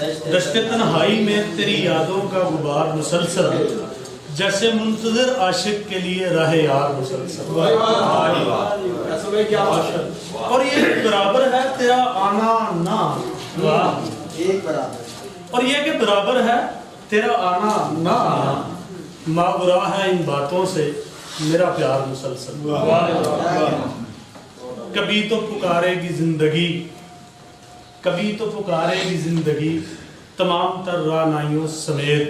دشت تنہائی میں تیری یادوں کا غبار مسلسل، جیسے منتظر عاشق کے لیے راہ یار مسلسل. اور یہ برابر ہے تیرا آنا نہ، اور یہ کہ برابر ہے تیرا آنا نہ، ماورا ہے ان باتوں سے میرا پیار مسلسل. کبھی تو پکارے گی زندگی، کبھی تو پکارے گی زندگی تمام تر رعنائیوں سمیت،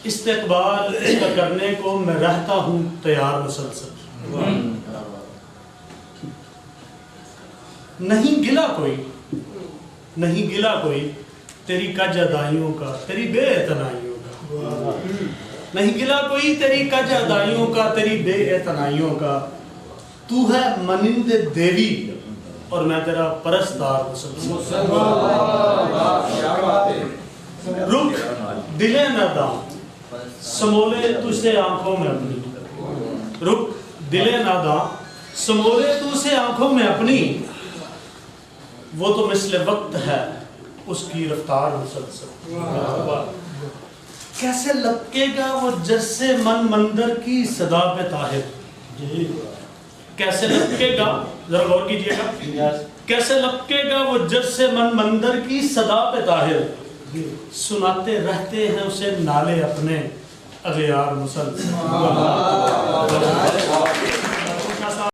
استقبال اس کا کرنے کو میں رہتا ہوں تیار مسلسل. نہیں گلا کوئی، نہیں گلا کوئی تیری کج ادائیوں کا، تیری بے اعتنائیوں کا. نہیں گلا کوئی تیری کج ادائیوں کا، تیری بے اعتنائیوں کا. تو ہے منند دیوی اور میں تیرا پرستار مسلسل. رک دلے ناداں سمولے تجھ سے آنکھوں میں اپنی، رک دلے ناداں سمولے تجھ سے آنکھوں میں اپنی. وہ تو مثل وقت ہے اس کی رفتار مسلسل. کیسے لپکے گا وہ جس من مندر کی صدا پہ طاہر. کیسے لپکے گا، ذرا غور کیجئے گا، کیسے لپکے گا وہ جس من مندر کی صدا پہ طاہر. سناتے رہتے ہیں اسے نالے اپنے اغیار مسلسل.